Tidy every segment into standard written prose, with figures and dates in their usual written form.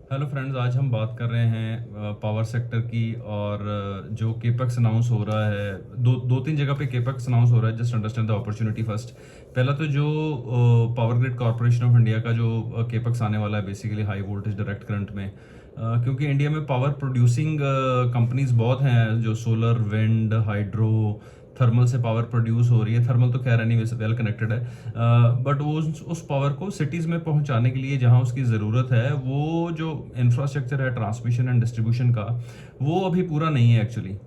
Hello friends, आज हम बात कर रहे हैं पावर सेक्टर की। और जो केपेक्स अनाउंस हो रहा है, दो तीन जगह पे केपेक्स अनाउंस हो रहा है। Just understand the opportunity first. पहला तो जो power grid corporation of India का जो केपेक्स आने वाला है, basically high voltage direct current में। क्योंकि इंडिया में पावर प्रोड्यूसिंग कंपनीज बहुत हैं, जो सोलर, विंड, हाइड्रो, थर्मल से पावर प्रोड्यूस हो रही है। थर्मल तो खैर एनी वेल कनेक्टेड है, बट वो उस पावर को सिटीज़ में पहुंचाने के लिए जहां उसकी ज़रूरत है, वो जो इंफ्रास्ट्रक्चर है ट्रांसमिशन एंड डिस्ट्रीब्यूशन का, वो अभी पूरा नहीं है एक्चुअली।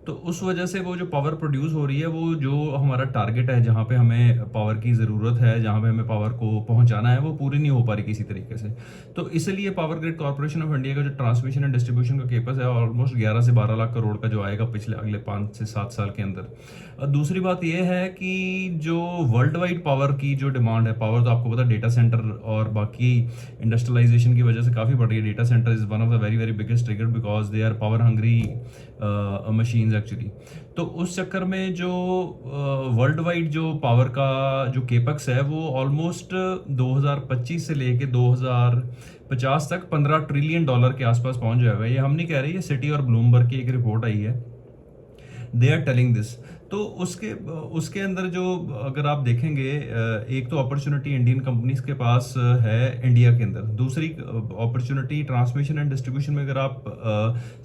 तो उस वजह से वो जो पावर प्रोड्यूस हो रही है, वो जो हमारा टारगेट है, जहाँ पे हमें पावर की ज़रूरत है, जहाँ पे हमें पावर को पहुंचाना है, वो पूरी नहीं हो पा रही किसी तरीके से। तो इसलिए power grid corporation of India का जो ट्रांसमिशन एंड डिस्ट्रीब्यूशन का केपस है, ऑलमोस्ट 11 से 12 लाख करोड़ का जो आएगा पिछले अगले 5 से 7 साल के अंदर। दूसरी बात यह है कि जो वर्ल्ड वाइड पावर की जो डिमांड है, पावर तो आपको पता है डेटा सेंटर और बाकी इंडस्ट्रियलाइजेशन की वजह से काफ़ी बढ़ रही है। Data centre is one of the very very biggest trigger because they are power hungry machines actually. तो उस चक्कर में जो वर्ल्ड वाइड जो पावर का जो केपक्स है, वो ऑलमोस्ट 2025 से लेके 2050 तक $15 ट्रिलियन के आसपास पहुंच जाएगा। ये हम नहीं कह रहे, ये सिटी और ब्लूमबर्ग की एक रिपोर्ट आई है, दे आर टेलिंग दिस। तो उसके उसके अंदर जो अगर आप देखेंगे, एक तो अपॉर्चुनिटी इंडियन कंपनीज के पास है इंडिया के अंदर। दूसरी अपॉर्चुनिटी ट्रांसमिशन एंड डिस्ट्रीब्यूशन में, अगर आप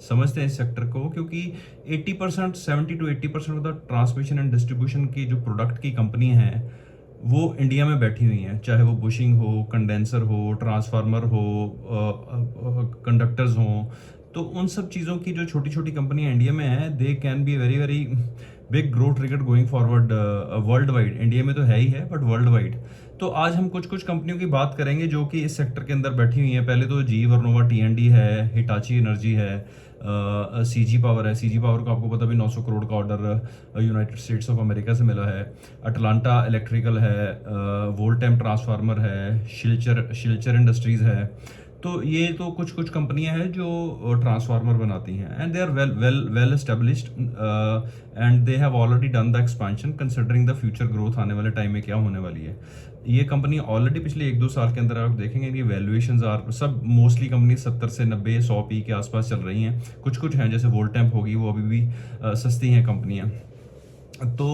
समझते हैं इस सेक्टर को, क्योंकि 80%, 70 to 80% of the transmission and distribution की जो प्रोडक्ट की कंपनी हैं, वो इंडिया में बैठी हुई हैं। चाहे वो बुशिंग हो, कंडेंसर हो, ट्रांसफार्मर हो, कंडक्टर्स हों। तो उन सब चीज़ों की जो छोटी छोटी कंपनियां इंडिया में हैं, they can be very very big growth trigger going forward world wide. India में तो है ही है, बट वर्ल्ड वाइड। तो आज हम कुछ कुछ कंपनियों की बात करेंगे जो कि इस सेक्टर के अंदर बैठी हुई हैं। पहले तो जी वर्नोवा टी है, हिटाची एनर्जी है, सीजी पावर है। सीजी पावर का आपको पता भी 900 करोड़ का order United states of America से मिला है। अटलांटा इलेक्ट्रिकल है, वोल्टेम ट्रांसफार्मर है, शिल्चर इंडस्ट्रीज है। तो ये तो कुछ कुछ कंपनियां हैं जो ट्रांसफार्मर बनाती हैं, and they are well established, and they have already done the expansion considering the future growth आने वाले टाइम में क्या होने वाली है। ये कंपनी ऑलरेडी पिछले 1-2 साल के अंदर आप देखेंगे कि वैल्यूएशंस आर सब मोस्टली कंपनी 70 से 90-100 पी के आसपास चल रही हैं। कुछ कुछ हैं जैसे वोल्टेम्प होगी, वो अभी भी सस्ती हैं कंपनियां। तो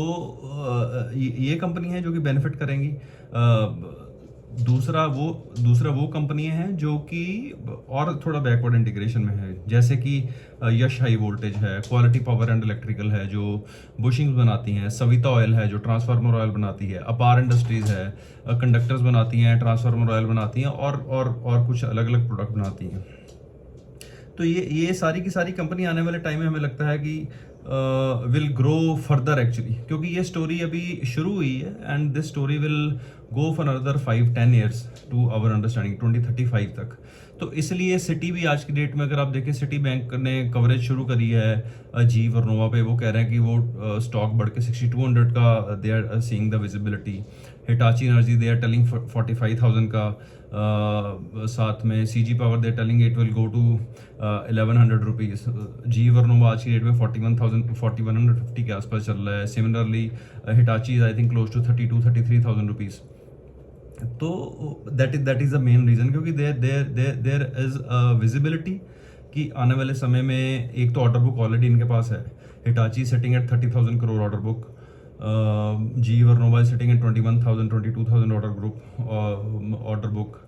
ये कंपनी है जो कि बेनिफिट करेंगी। दूसरा वो कंपनियां हैं जो कि और थोड़ा बैकवर्ड इंटीग्रेशन में है, जैसे कि यश हाई वोल्टेज है, क्वालिटी पावर एंड इलेक्ट्रिकल है जो बुशिंग्स बनाती हैं, सविता ऑयल है जो ट्रांसफार्मर ऑयल बनाती है, अपार इंडस्ट्रीज है, कंडक्टर्स बनाती हैं, ट्रांसफार्मर ऑयल बनाती हैं, और कुछ अलग अलग प्रोडक्ट बनाती हैं। तो ये सारी की सारी कंपनी आने वाले टाइम में हमें लगता है कि विल ग्रो फर्दर एक्चुअली, क्योंकि ये स्टोरी अभी शुरू हुई है, and this story will go for another 5-10 years to our understanding 2035 तक। तो इसलिए सिटी भी आज की डेट में, अगर आप देखें, सिटी बैंक ने कवरेज शुरू करी है जी वर्नोवा पे। वो कह रहे हैं कि वो स्टॉक बढ़ के 6200 का they are seeing the visibility. Hitachi Energy they are telling 45,000 का, साथ में CG power they telling it will go to 1100 rupees. GE Vernova आज की डेट में 4150 के आसपास चल रहा है। Similarly Hitachi is I think close to 32-33,000 rupees. तो that is the main reason, क्योंकि देयर इज विजिबिलिटी कि आने वाले समय में, एक तो ऑर्डर बुक ऑलरेडी इनके पास है। Hitachi sitting at 30,000 crore order book, GE Vernova sitting at 22,000 order book.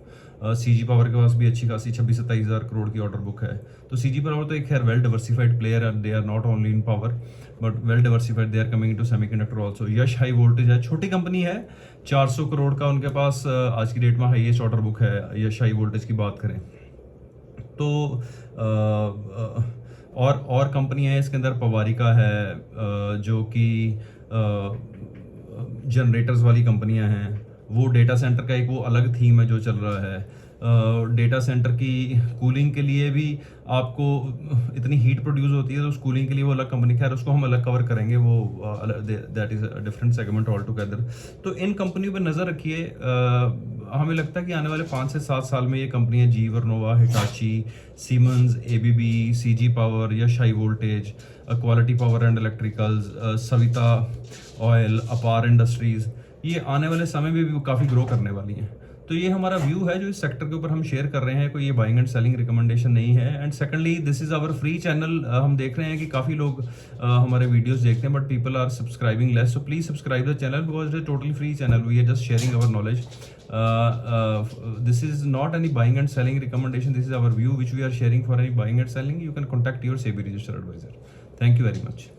CG power के पास भी अच्छी खासी 26-27 हज़ार करोड़ की ऑर्डर बुक है। तो सीजी पावर तो एक खैर वेल डिवर्सिफाइड प्लेयर है, they are not only in power but well diversified, they are coming into semiconductor also. Yash high voltage है, छोटी कंपनी है, 400 करोड़ का उनके पास आज की डेट में हाईएस्ट ऑर्डर बुक है, यश हाई वोल्टेज की बात करें तो। और कंपनियां हैं इसके अंदर, पवारिका है, जो कि जनरेटर्स वाली कंपनियां हैं। वो डेटा सेंटर का एक वो अलग थीम है जो चल रहा है। डेटा सेंटर की कूलिंग के लिए भी आपको इतनी हीट प्रोड्यूस होती है, तो उस कूलिंग के लिए वो अलग कंपनी, खैर उसको हम अलग कवर करेंगे, वो that is a different segment all together. तो इन कंपनियों पर नज़र रखिए। हमें लगता है कि आने वाले 5 से 7 साल में ये कंपनियां GE Vernova, Hitachi, Siemens, ABB, CG power, Yash high voltage, quality power and electricals, Savita oil, Apar industries, ये आने वाले समय में भी काफ़ी ग्रो करने वाली हैं। तो ये हमारा व्यू है जो इस सेक्टर के ऊपर हम शेयर कर रहे हैं, कोई ये बाइंग एंड सेलिंग रिकमेंडेशन नहीं है। And secondly this is our free channel. हम देख रहे हैं कि काफ़ी लोग हमारे वीडियोस देखते हैं but people are subscribing less, so please subscribe the channel because it is totally free channel. We are just sharing our knowledge. This is not any buying and selling recommendation. This is our view which we are sharing. For any buying and selling, you can contact your SEBI registered advisor. Thank you very much.